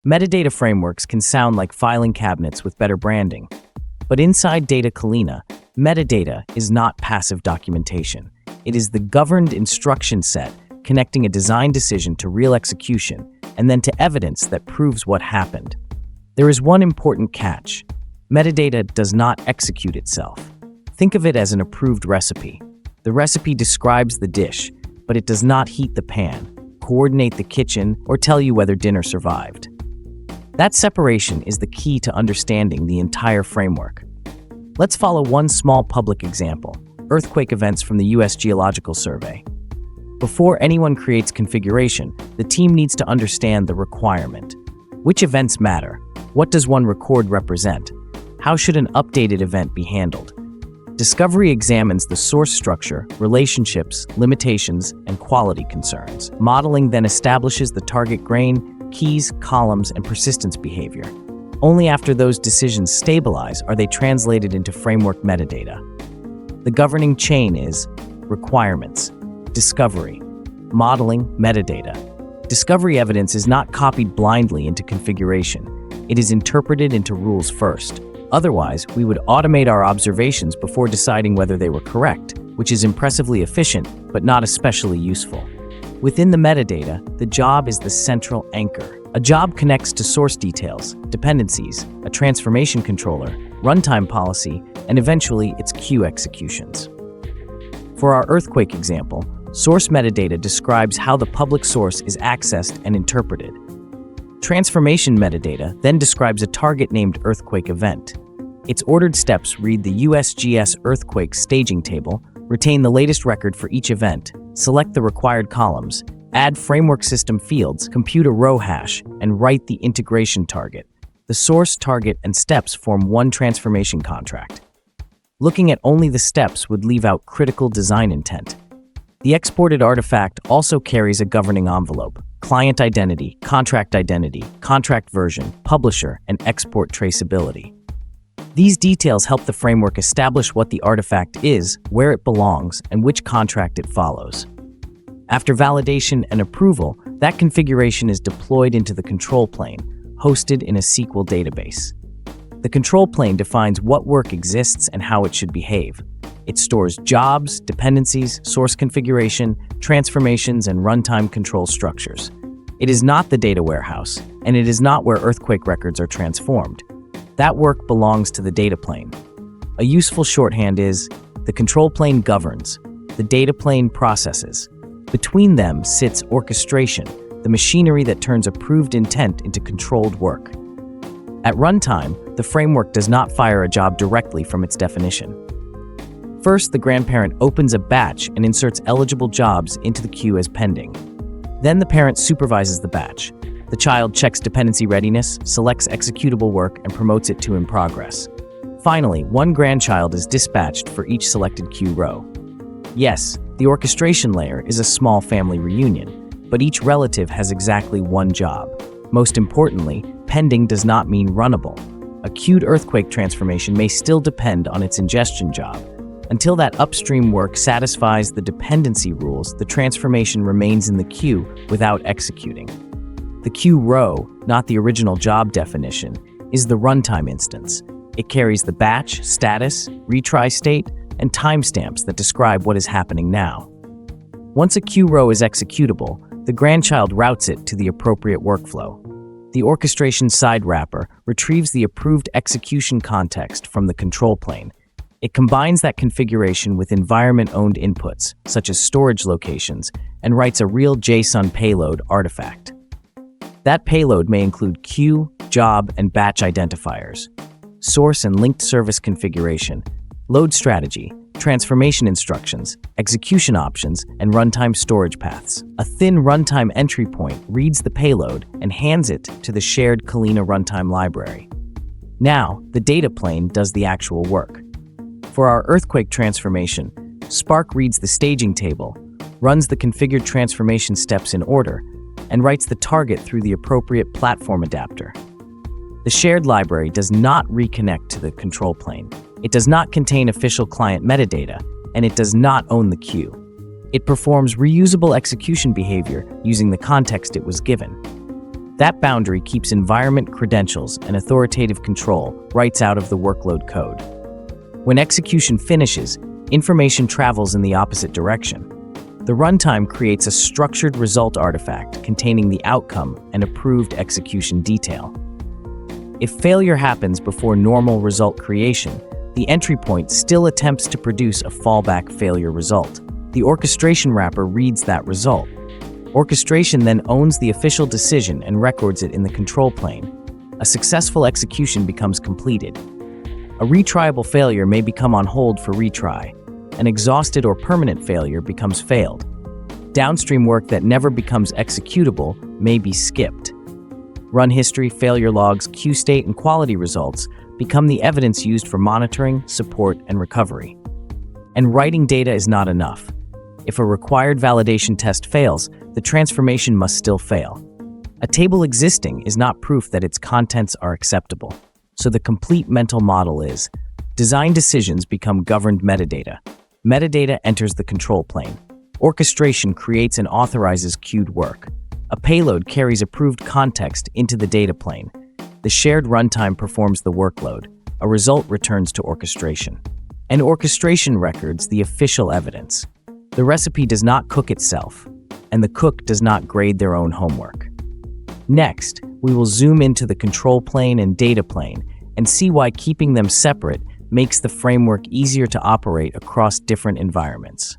Metadata frameworks can sound like filing cabinets with better branding, but inside Data Culina, metadata is not passive documentation. It is the governed instruction set connecting a design decision to real execution and then to evidence that proves what happened. There is one important catch. Metadata does not execute itself. Think of it as an approved recipe. The recipe describes the dish, but it does not heat the pan, coordinate the kitchen, or tell you whether dinner survived. That separation is the key to understanding the entire framework. Let's follow one small public example: earthquake events from the U.S. Geological Survey. Before anyone creates configuration, the team needs to understand the requirement. Which events matter? What does one record represent? How should an updated event be handled? Discovery examines the source structure, relationships, limitations, and quality concerns. Modeling then establishes the target grain, keys, columns, and persistence behavior. Only after those decisions stabilize are they translated into framework metadata. The governing chain is requirements, discovery, modeling, metadata. Discovery evidence is not copied blindly into configuration. It is interpreted into rules first. Otherwise, we would automate our observations before deciding whether they were correct, which is impressively efficient, but not especially useful. Within the metadata, the job is the central anchor. A job connects to source details, dependencies, a transformation controller, runtime policy, and eventually its queue executions. For our earthquake example, source metadata describes how the public source is accessed and interpreted. Transformation metadata then describes a target named earthquake event. Its ordered steps read the USGS earthquake staging table, retain the latest record for each event, select the required columns, add framework system fields, compute a row hash, and write the integration target. The source, target, and steps form one transformation contract. Looking at only the steps would leave out critical design intent. The exported artifact also carries a governing envelope: client identity, contract version, publisher, and export traceability. These details help the framework establish what the artifact is, where it belongs, and which contract it follows. After validation and approval, that configuration is deployed into the control plane, hosted in a SQL database. The control plane defines what work exists and how it should behave. It stores jobs, dependencies, source configuration, transformations, and runtime control structures. It is not the data warehouse, and it is not where earthquake records are transformed. That work belongs to the data plane. A useful shorthand is, the control plane governs, the data plane processes. Between them sits orchestration, the machinery that turns approved intent into controlled work. At runtime, the framework does not fire a job directly from its definition. First, the grandparent opens a batch and inserts eligible jobs into the queue as pending. Then the parent supervises the batch. The child checks dependency readiness, selects executable work, and promotes it to in progress. Finally, one grandchild is dispatched for each selected queue row. Yes, the orchestration layer is a small family reunion, but each relative has exactly one job. Most importantly, pending does not mean runnable. A queued earthquake transformation may still depend on its ingestion job. Until that upstream work satisfies the dependency rules, the transformation remains in the queue without executing. The queue row, not the original job definition, is the runtime instance. It carries the batch, status, retry state, and timestamps that describe what is happening now. Once a queue row is executable, the grandchild routes it to the appropriate workflow. The orchestration side wrapper retrieves the approved execution context from the control plane. It combines that configuration with environment-owned inputs, such as storage locations, and writes a real JSON payload artifact. That payload may include queue, job, and batch identifiers, source and linked service configuration, load strategy, transformation instructions, execution options, and runtime storage paths. A thin runtime entry point reads the payload and hands it to the shared Culina runtime library. Now, the data plane does the actual work. For our earthquake transformation, Spark reads the staging table, runs the configured transformation steps in order, and writes the target through the appropriate platform adapter. The shared library does not reconnect to the control plane. It does not contain official client metadata, and it does not own the queue. It performs reusable execution behavior using the context it was given. That boundary keeps environment credentials and authoritative control rights out of the workload code. When execution finishes, information travels in the opposite direction. The runtime creates a structured result artifact containing the outcome and approved execution detail. If failure happens before normal result creation, the entry point still attempts to produce a fallback failure result. The orchestration wrapper reads that result. Orchestration then owns the official decision and records it in the control plane. A successful execution becomes completed. A retriable failure may become on hold for retry. An exhausted or permanent failure becomes failed. Downstream work that never becomes executable may be skipped. Run history, failure logs, queue state, and quality results become the evidence used for monitoring, support, and recovery. And writing data is not enough. If a required validation test fails, the transformation must still fail. A table existing is not proof that its contents are acceptable. So the complete mental model is: design decisions become governed metadata. Metadata enters the control plane. Orchestration creates and authorizes queued work. A payload carries approved context into the data plane. The shared runtime performs the workload. A result returns to orchestration. And orchestration records the official evidence. The recipe does not cook itself, and the cook does not grade their own homework. Next, we will zoom into the control plane and data plane and see why keeping them separate makes the framework easier to operate across different environments.